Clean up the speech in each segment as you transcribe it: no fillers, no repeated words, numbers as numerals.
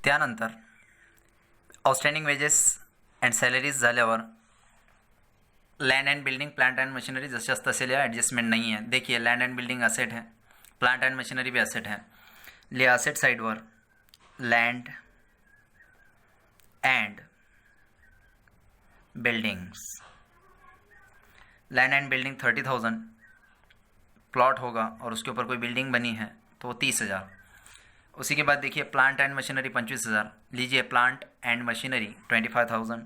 त्यानंतर outstanding wages and salaries झाल्यावर land and building, plant and machinery जशाच तसे लिहा, ॲडजस्टमेंट नहीं है. देखिए लँड अँड बिल्डिंग असेट है, प्लांट अँड मशीनरी भी असेट है. लिहा असेट साईडवर land and buildings. Land and building 30,000 plot होगा और उसके ऊपर कोई बिल्डिंग बनी है तो 30,000. उसी के बाद देखिए प्लांट एंड मशीनरी 25,000. लीजिए plant and machinery 25,000.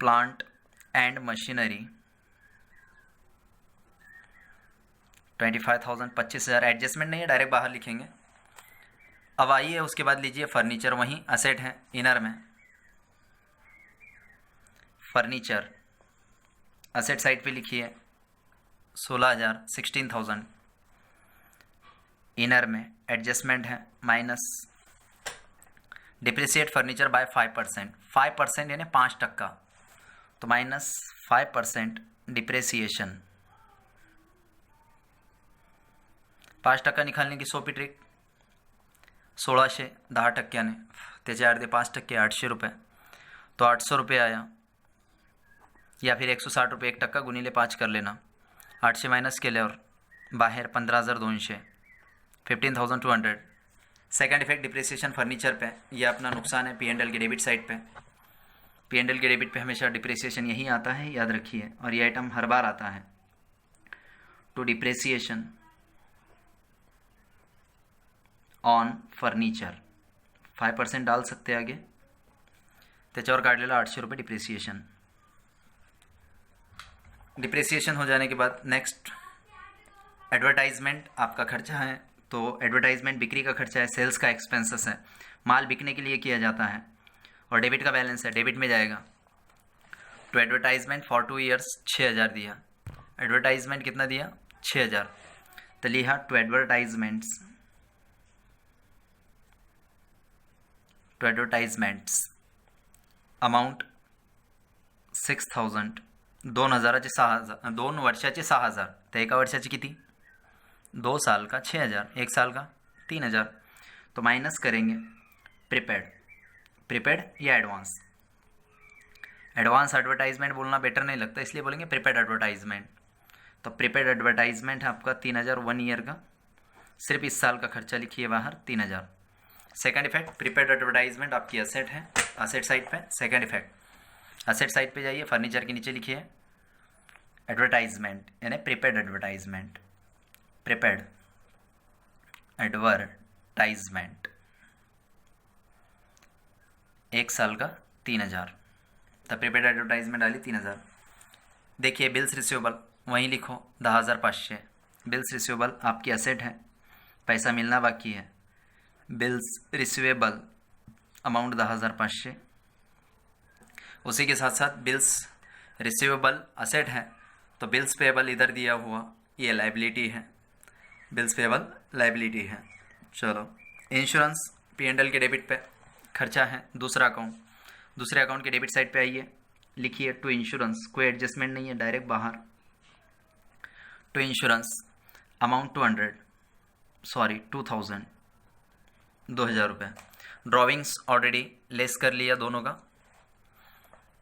Plant and machinery 25,000, 25,000. Adjustment नहीं है, डायरेक्ट बाहर लिखेंगे. अब आइए उसके बाद लीजिए फर्नीचर, वहीं असेट है इनर में. फर्नीचर असेट साइड पे लिखिए 16,000, 16,000. इनर में एडजस्टमेंट है माइनस डिप्रिसिएट फर्नीचर बाय 5%. 5% यानी 5%, तो माइनस 5% डिप्रेसिएशन. 5% निकालने की सोपी ट्रिक. 1600 10%, त्याचे अर्धे 5%, 800 रुपये, तो 800 रुपये आया. या फिर 160 रुपये 1% गुणिले 5 कर लेना. 800 मायनस केल्यावर बाहेर 15,200, 15,200. सेकंड इफेक्ट डिप्रिसिएशन फर्नीचर पे, यह अपना नुकसान है P&L के डेबिट साइड पे. P&L के डेबिट पे हमेशा डिप्रिसिएशन यही आता है, याद रखिए, और ये आइटम हर बार आता है. टू डिप्रिसिएशन ऑन फर्नीचर 5% डाल सकते आगे. त्याच्यावर काढलेला 800 रुपये डिप्रिसिएशन. डिप्रिसिएशन हो जाने के बाद नेक्स्ट एडवर्टाइजमेंट आपका खर्चा है. तो एडवर्टाइजमेंट बिक्री का खर्चा है, सेल्स का एक्सपेंसेस है, माल बिकने के लिए किया जाता है. और डेबिट का बैलेंस है, डेबिट में जाएगा. तो एडवर्टाइजमेंट फॉर 2 ईयर्स 6,000 दिया. एडवर्टाइजमेंट कितना दिया? 6,000. तो लिहा टू एडवर्टाइजमेंट्स अमाऊंट 6,000. 2,000चे 6,000, 2 वर्षाचे 6,000. तर एका वर्षाची किती? 2 साल का 6,000, 1 साल का 3,000. तो माइनस करेंगे प्रीपेड या एडवांस. एडवांस एडवर्टाइजमेंट बोलना बेटर नहीं लगता, इसलिए बोलेंगे प्रीपेड एडवर्टाइजमेंट. तो प्रीपेड एडवर्टाइजमेंट है आपका 3,000 1 ईयर का. सिर्फ इस साल का खर्चा लिखिए बाहर 3,000. सेकंड इफेक्ट प्रीपेड एडवर्टाइजमेंट आपकी असेट है, असेट साइड पे. सेकंड इफेक्ट असेट साइड पे जाइए, फर्नीचर के नीचे लिखिए एडवर्टाइजमेंट यानी प्रीपेड एडवर्टाइजमेंट. प्रीपेड एडवर्टाइजमेंट 1 साल का 3,000. तो प्रीपेड एडवर्टाइजमेंट डाली 3,000. देखिए बिल्स रिसीवेबल वहीं लिखो 10,500. बिल्स रिसीवेबल आपकी असेट है, पैसा मिलना बाकी है. Bills receivable amount 10,500. उसी के साथ साथ बिल्स रिसीवेबल असेट है, तो बिल्स पेएबल इधर दिया हुआ ये लाइबिलिटी है. बिल्स पेएबल लाइबिलिटी है. चलो इंश्योरेंस P&L के डेबिट पे खर्चा है. दूसरा दूसरे अकाउंट के डेबिट साइड पे आइए, लिखिए टू इंश्योरेंस. कोई एडजस्टमेंट नहीं है, डायरेक्ट बाहर. टू इंश्योरेंस अमाउंट 2,000, 2,000 रुपये. ड्रॉविंग्स ऑलरेडी लेस कर लिया दोनों का.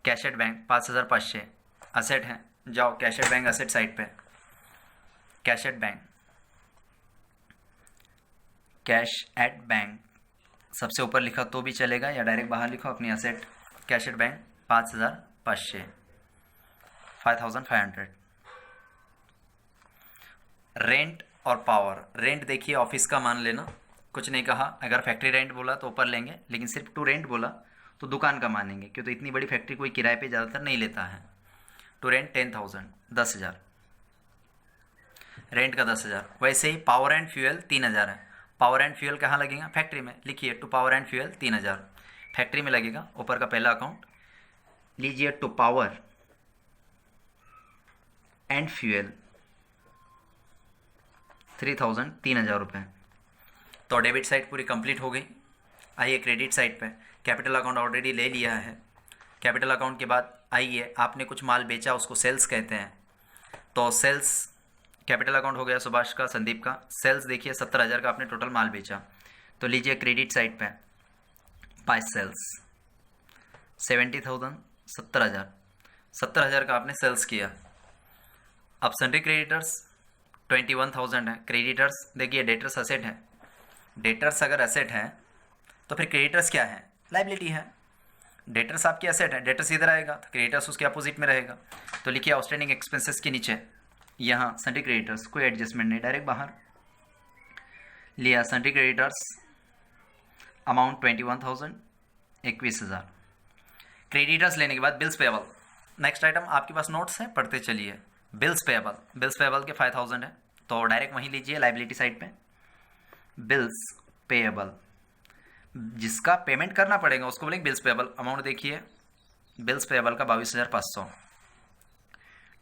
कैश एट बैंक 5,500 असेट है. जाओ cash at bank asset side पे. कैश एट बैंक सबसे ऊपर लिखा तो भी चलेगा, या डायरेक्ट बाहर लिखो अपनी asset. Cash at bank 5,500, 5,500. Rent और पावर. रेंट देखिए ऑफिस का मान लेना, कुछ नहीं कहा. अगर फैक्ट्री रेंट बोला तो ऊपर लेंगे, लेकिन सिर्फ टू रेंट बोला तो दुकान का मानेंगे, क्यों तो इतनी बड़ी फैक्ट्री कोई किराए पे ज़्यादातर नहीं लेता है. To rent 10,000, 10,000. रेंट का 10,000. वैसे ही पावर एंड फ्यूल 3,000 है. पावर एंड फ्यूल कहाँ लगेगा? फैक्ट्री में. लिखिए to power and fuel 3,000 factory में लगेगा. ऊपर का पहला अकाउंट लीजिए टू पावर एंड फ्यूल 3,000, 3,000 रुपये. तो डेबिट साइड पूरी कंप्लीट हो गई. आइए क्रेडिट साइड पे. कैपिटल अकाउंट ऑलरेडी ले लिया है. कैपिटल अकाउंट के बाद आइए आपने कुछ माल बेचा, उसको सेल्स कहते हैं. तो सेल्स कैपिटल अकाउंट हो गया सुभाष का, संदीप का. सेल्स देखिए 70,000 का आपने टोटल माल बेचा. तो लीजिए क्रेडिट साइड पे 5 सेल्स 70,000 70,000 70,000 का आपने सेल्स किया। अब सन्ड्री क्रेडिटर्स 21,000 है। क्रेडिटर्स देखिए डेटर्स असेट है, डेटर्स अगर असेट है तो फिर क्रेडिटर्स क्या है, लाइबिलिटी है। डेटर्स आपकी असेट है, डेटर्स इधर आएगा तो क्रेडिटर्स उसके अपोजिट में रहेगा। तो लिखिए आउटस्टैंडिंग एक्सपेंसेस के नीचे यहाँ सन्ड्री क्रेडिटर्स, कोई एडजस्टमेंट नहीं, डायरेक्ट बाहर लिया। Sundry creditors amount 21,000 21,000। क्रेडिटर्स लेने के बाद बिल्स पेएबल, नेक्स्ट आइटम आपके पास नोट्स है, पढ़ते चलिए। बिल्स पेएबल, बिल्स पेएबल के 5,000 है तो डायरेक्ट वहीं लीजिए लाइबिलिटी साइड पे। बिल्स पेएबल, जिसका पेमेंट करना पड़ेगा उसको बोलेंगे बिल्स पेएबल। अमाउंट देखिए बिल्स पेएबल का 22,500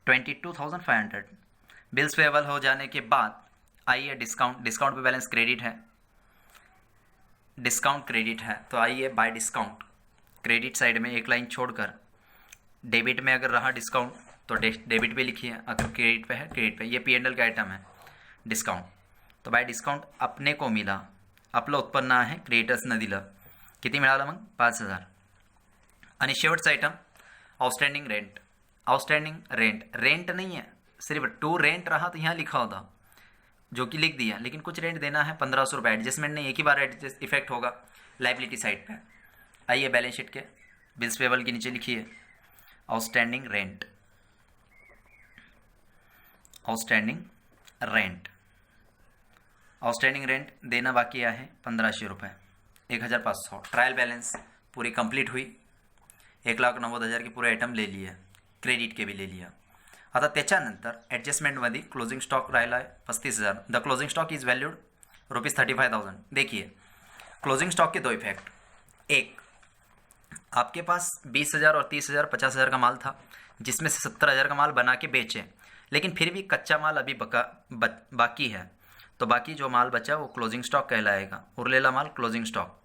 22,500। बिल्स पेएबल हो जाने के बाद आइए डिस्काउंट, डिस्काउंट पे बैलेंस क्रेडिट है, डिस्काउंट क्रेडिट है तो आइए बाय डिस्काउंट क्रेडिट साइड में एक लाइन छोड़कर डेबिट में अगर रहा डिस्काउंट तो डेबिट पे लिखिए, अगर क्रेडिट पे है क्रेडिट पे। ये P&L का आइटम है डिस्काउंट, तो बाय डिस्काउंट अपने को मिला, आपलं उत्पन्न आहे क्रेडिटर्स न दिलं, किती मिळालं मग 5,000। आणि शेवटचा item outstanding rent. Outstanding rent, rent नहीं है, सिर्फ टू रेंट रहा तो यहाँ लिखा होता जो कि लिख दिया, लेकिन कुछ रेंट देना है 1,500 रुपये। एडजस्टमेंट नहीं, एक ही बार एडजस्ट इफेक्ट होगा लाइबिलिटी साइड पे। आइए बैलेंस शीट के बिल्स पेएबल के नीचे लिखिए outstanding rent, outstanding rent. Outstanding rent देना बाकी आहे 1,500 रुपये, 1,500। ट्रायल बैलेंस पूरी कंप्लीट हुई, 1,90,000 के पूरे आयटम ले लिए, क्रेडिट के भी ले लिया। आता त्याच्यानंतर ॲडजस्टमेंटमध्ये क्लोजिंग स्टॉक राहिला आहे 35,000। The closing stock is valued ₹35,000। देखिए क्लोजिंग स्टॉक के दो इफेक्ट, एक आपके पास 20,000 और 30,000 50,000 का माल था जिसमें से 70,000 का माल बना के बेचे, लेकिन फिर भी कच्चा माल अभी बाकी है, तो बाकी जो माल बचा वो क्लोजिंग स्टॉक कहलाएगा, उरलेला माल क्लोजिंग स्टॉक।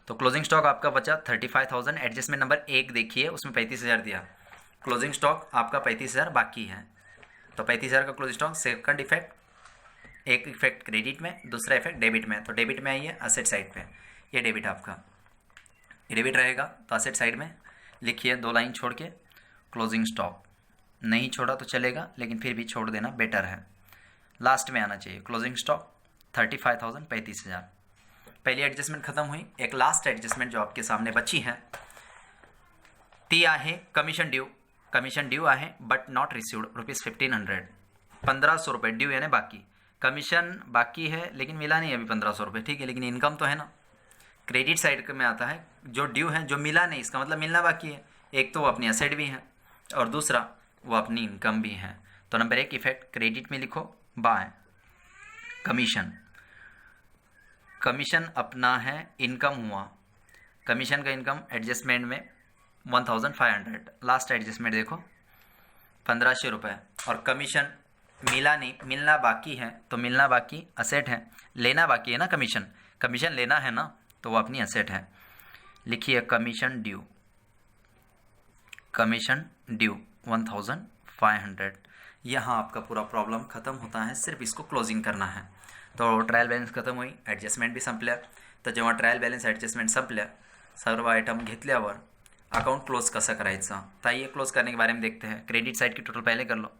तो क्लोजिंग स्टॉक आपका बचा 35,000। एडजस्टमेंट नंबर 1 देखिए उसमें 35,000 दिया, क्लोजिंग स्टॉक आपका 35,000 बाकी है, तो 35,000 का क्लोजिंग स्टॉक। सेकंड इफेक्ट, एक इफेक्ट क्रेडिट में, दूसरा इफेक्ट डेबिट में। तो डेबिट में आइए असेट साइड पे, ये डेबिट आपका, ये डेबिट रहेगा तो असेट साइड में लिखिए 2 लाइन छोड़ के क्लोजिंग स्टॉक। नहीं छोड़ा तो चलेगा लेकिन फिर भी छोड़ देना बेटर है, लास्ट में आना चाहिए क्लोजिंग स्टॉक 35,000 35,000। पहली एडजस्टमेंट खत्म हुई, एक लास्ट एडजस्टमेंट जो आपके सामने बची है ती आहे कमिशन ड्यू। कमिशन ड्यू आहे बट नॉट रिसीव्ड ₹1,500, 1,500 रुपये ड्यू यानी बाकी। कमीशन बाकी है लेकिन मिला नहीं अभी 1,500 रुपये, ठीक है, लेकिन इनकम तो है ना। क्रेडिट साइड में आता है जो ड्यू है, जो मिला नहीं इसका मतलब मिलना बाकी है। एक तो वो अपनी असेट भी है और दूसरा वो अपनी इनकम भी है। तो नंबर 1 इफेक्ट क्रेडिट में लिखो बाय कमीशन, कमीशन अपना है, इनकम हुआ, कमीशन का इनकम एडजस्टमेंट में 1,500। लास्ट एडजस्टमेंट देखो 1,500 रुपये, और कमीशन मिला नहीं, मिलना बाकी है, तो मिलना बाकी असेट है, लेना बाकी है ना कमीशन, कमीशन लेना है ना तो वो अपनी असेट है। लिखिए कमीशन ड्यू, कमीशन ड्यू 1,500। यहाँ आपका पूरा प्रॉब्लेम खत्म होता है, सिर्फ इसको क्लोजिंग करना है। तो ट्रायल बॅलन्स खत्म होई, ॲडजस्टमेंट बी संपल्या। तर जेव्हा ट्रायल बॅलन्स ॲडजस्टमेंट संपल्या, सर्व आइटम घेतल्यावर अकाउंट क्लोज कसं करायचं, तो आइए क्लोज करने के बारे में देखते हैं। क्रेडिट साइड की टोटल पहले कर लो,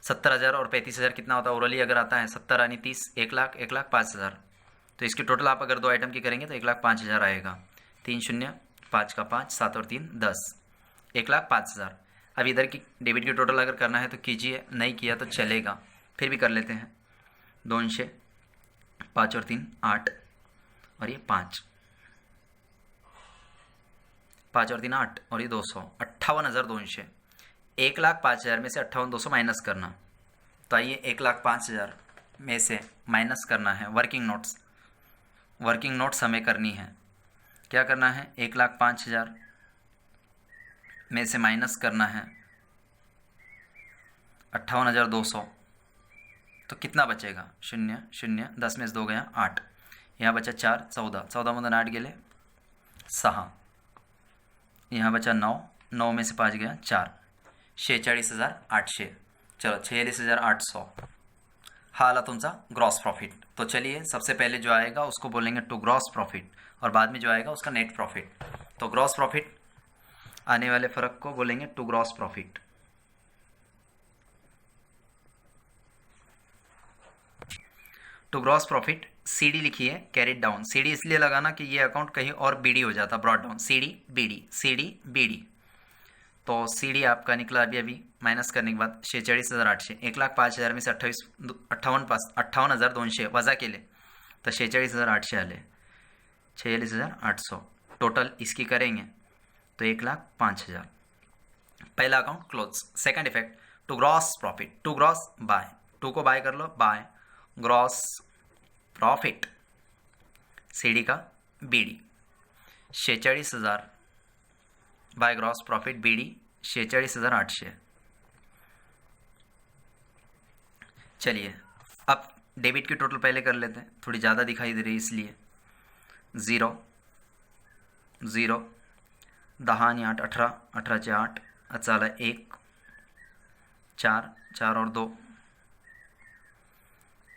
70,000 और 35,000 कितना होता है ओरली अगर आता है 70 यानी 30, 1 लाख 1,05,000। तो इसकी टोटल आप अगर 2 आइटम की करेंगे तो 1,05,000 आएगा। 3 शून्य 5 का 5, 7 और 3 10, 1,05,000। अब इधर की डेबिट की टोटल अगर करना है तो कीजिए, नहीं किया तो चलेगा, फिर भी कर लेते हैं। 200, 5 और 3 8 और ये 5, 5 और 3 8 और ये 200, 58,200। 1,05,000 में से 58,200 माइनस करना। तो आइए 1,05,000 में से माइनस करना है। वर्किंग नोट्स, वर्किंग नोट्स हमें करनी है। क्या करना है, 1,05,000 में से माइनस करना है 58,200। तो कितना बचेगा, 0 0 10 में से 2 गया 8, यहाँ बचा 4 14, 14मधून 8 गेले 6, यहाँ बचा 9, 9 में से 5 गया 4, 46,800। चलो 46,800। हा आला तुमचा ग्रॉस प्रॉफिट। तो चलिए सबसे पहले जो आएगा उसको बोलेंगे टू ग्रॉस प्रॉफिट और बाद में जो आएगा उसका नेट प्रॉफिट। तो ग्रॉस प्रॉफिट आने वाले फर्क को बोलेंगे to gross profit. To gross profit CD लिखिए कैरिड डाउन। सीडी इसलिए लगाना कि ये अकाउंट कहीं और बीडी हो जाता, brought down, CD BD, CD BD. तो सीडी आपका निकला अभी अभी माइनस करने के बाद 46,800, 1,05,000 में से 58,200 वजा केले तर 46,800 आले, 46,800 टोटल इसकी करेंगे तो 1,05,000। पहला account close. Second effect to gross profit, to gross by, to को बाय कर लो, बाय ग्रॉस प्रॉफिट सीडी का BD 46,000 by gross profit BD 46,800। चलिए अब डेबिट की टोटल पहले कर लेते हैं, थोड़ी ज़्यादा दिखाई दे रही है इसलिए। 0 0 10 आणि 8 18, 18चे 8 अचाला 1 4 4 और 2,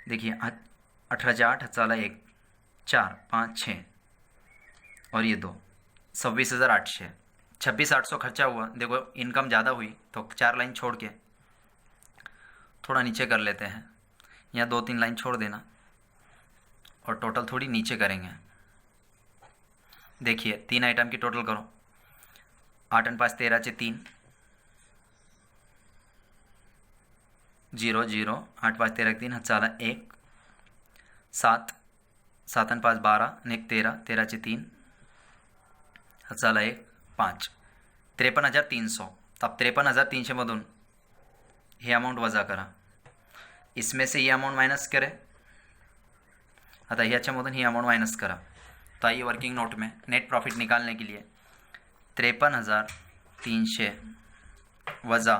देखिए 18चे 8 अचाला 1 4 5 6 और ये 2, 26,800। 26,800 खर्चा हुआ। देखो इनकम ज़्यादा हुई तो 4 लाइन छोड़ के थोड़ा नीचे कर लेते हैं, यहाँ 2-3 लाइन छोड़ देना और टोटल थोड़ी नीचे करेंगे। देखिए 3 आइटम की टोटल करो, 8 आणि 5 13चे 3 0 0 8 5 13 3 चाला 1 7 7 आणि 5 12 आणि 1 13 13चे 3 चाला 1 5 53,300। अब 53,300 मधून हे अमाउंट वजा करा, इसमें से ये अमाउंट माइनस करें। आता ह्याच्यामधून ही अमाउंट माइनस करा। तो आइए वर्किंग नोट में नेट प्रॉफिट निकालने के लिए 53,300 वजा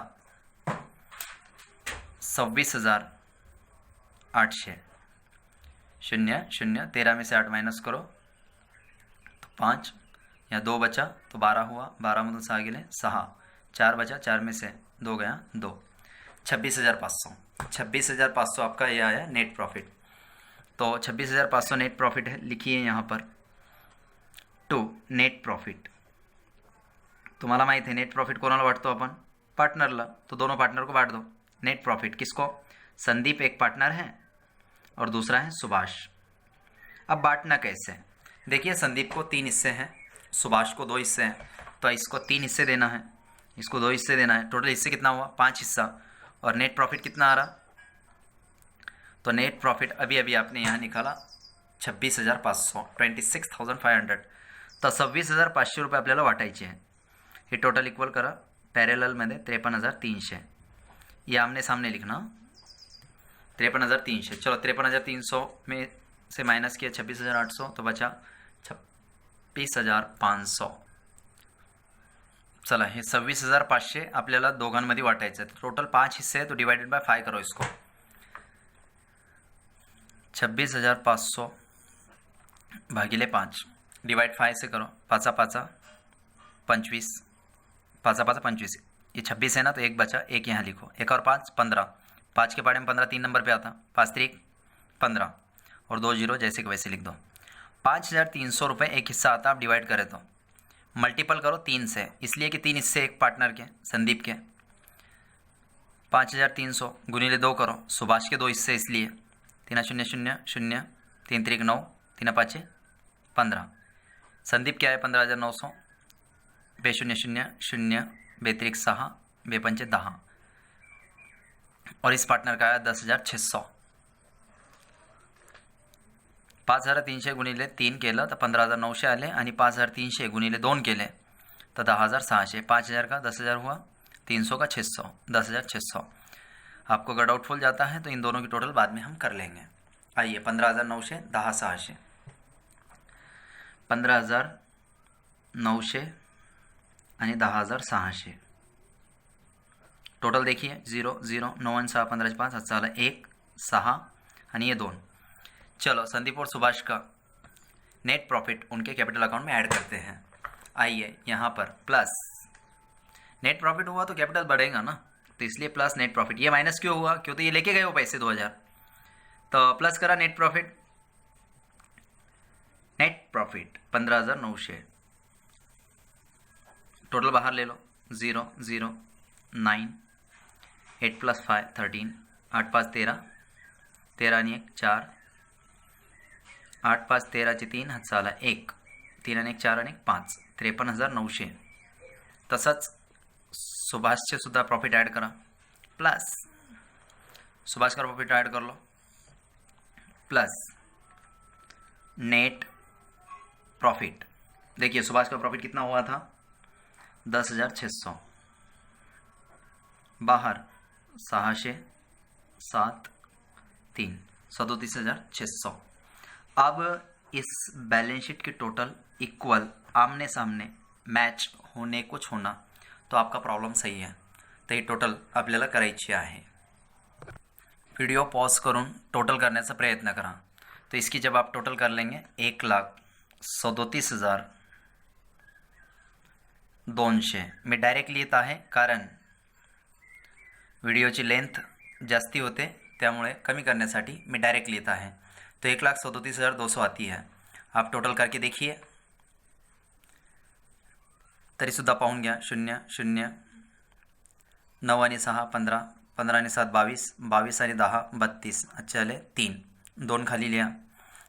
26,800 0 0 13 में से 8 माइनस करो तो 5, यहाँ 2 बचा तो 12 हुआ, 12 मधून 6 गेले 6, 4 बचा, 4 में से 2 गया 2, 26,500। 26,500 आपका ये आया नेट प्रॉफिट। तो 26,500 नेट प्रॉफिट है, लिखिए यहाँ पर टू नेट प्रॉफिट। तुम्हाला माहिती है नेट प्रॉफिट कोणाला वाटतो आपण? पार्टनरला। तो दोनों पार्टनर को बांट दो। नेट प्रॉफिट किसको? संदीप एक पार्टनर है और दूसरा है सुभाष। अब बांटना कैसे? देखिए संदीप को 3 हिस्से हैं, सुभाष को 2 हिस्से हैं, तो इसको 3 हिस्से देना है, इसको 2 हिस्से देना है। टोटल हिस्से कितना हुआ? 5 हिस्सा। और नेट प्रॉफिट कितना आ रहा? तो नेट प्रॉफिट अभी अभी आपने यहाँ निकाला 26,500, 26,500। तर 26,500 रुपये आपल्याला वाटायचे आहे। हे टोटल इक्वल करा पॅरेललमध्ये 53,300, ये आमने सामने लिखना 53,300। चलो 53,300 में से माइनस किया 26,800 तो बचा 26,500। चला हे 26,500 आपल्याला दोघांमध्ये वाटायचं आहे। टोटल 5 हिस्से है तो डिवाइडेड बाय 5 करो इसको। 26,500 भागिले 5 डिवाइड 5 से करो, 5 5 25, 5 5 25, ये 26 है ना तो 1 बचा, 1 यहाँ लिखो, 1 और 5 15, 5 के पाड़े में 15 3 नंबर पे आता, 5 3 15 और 2 0 जैसे कि वैसे लिख दो। 5,300 रुपये एक हिस्सा आता, आप डिवाइड करें तो मल्टीपल करो 3 से, इसलिए कि 3 हिस्से एक पार्टनर के संदीप के। 5,300 गुणिले 2 करो, सुभाष के 2 हिस्से इसलिए 3 0 0 0 3 3 9 3 5 15। संदीप क्या है 15,900, 2 0 0 0 2 3 6 2 5 10 और इस पार्टनर का आया 10,600। 5,300 गुणिले 3 केलं तर 15,900 आले आणि 5,300 गुणिले 2 केले तर 10,600। 5,000 का 10,000 हुआ, 300 का 600, 10,600। आपको अगर डाउटफुल जाता है तो इन दोनों की टोटल बाद में हम कर लेंगे। आइए 15,900 10,600, 15,900 आणि 10,600 टोटल देखिए 0 0 9 6 15 5 हात झाला 1 6 आणि ये 2। चलो संदीप और सुभाष का नेट प्रॉफिट उनके कैपिटल अकाउंट में ऐड करते हैं। आइए यहाँ पर प्लस नेट प्रॉफिट हुआ तो कैपिटल बढ़ेगा ना, तो इसलिए प्लस नेट प्रॉफिट। ये माइनस क्यों हुआ? क्योंकि ये लेके गए वो पैसे 2,000, तर प्लस करा नेट प्रॉफिट 15,900, टोटल बाहर ले लो 0 0 9, 8 + 5 13, 8 5 13, 13 आणि 1 4, 8 5 13चे 3 हातचा आला 1, 3 आणि 1 4 आणि 1 5, 53,900. तसंच सुभाषचे सुद्धा प्रॉफिट ॲड करा, प्लस सुभाष का प्रॉफिट ऐड कर लो, प्लस नेट प्रॉफिट. देखिए सुभाष का प्रॉफिट कितना हुआ था 10,600, बाहर 600 7 3 37,600. अब इस बैलेंस शीट की टोटल इक्वल आमने सामने मॅच होणे कुछ होना तो आपका प्रॉब्लेम सही है. तर ही टोटल आपल्याला करायची आहे. व्हिडिओ पॉज करून टोटल करण्याचा प्रयत्न करा. तो इसकी जब आप टोटल कर लेंगे 1,37,200. मी डायरेक्ट लिहित आहे कारण व्हिडिओची लेंथ जास्ती होते त्यामुळे कमी करण्यासाठी मी डायरेक्ट लिहित आहे. तो 1,37,200 आती है. आप टोटल करके देखिए तरीसुद्धा पाहून घ्या. 0 0 9 आणि 6 15, 15 आणि 7 22, 22 आणि 10 32. अच्छा आले 3, 2 खाली लिहा.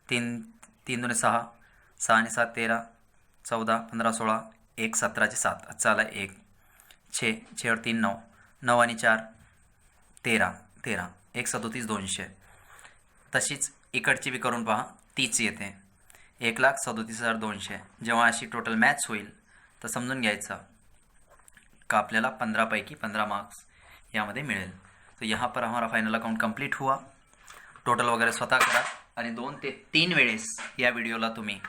3 3 2 6, 6 आणि 7 13, 14 15 16, 1 17चे 7. अच्छा आला 1, 6 6 और 3 9, 9 आणि 4 13 13, 1,37,200. तशीच इकडची बी करून पहा तीच येते 1,37,200. जेव्हा अशी टोटल मॅच होईल तर समजून घ्यायचं का आपल्याला 15 पैकी 15 मार्क्स यामध्ये मिळेल. तो यहाँ पर हमारा फाइनल अकाउंट कंप्लीट हुआ. टोटल वगैरे स्वतः करा आणि 2 ते 3 वेळेस या व्हिडिओला तुम्ही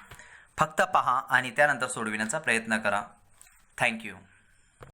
फक्त पहा आणि त्यानंतर सोडविण्याचा प्रयत्न करा. थँक्यू.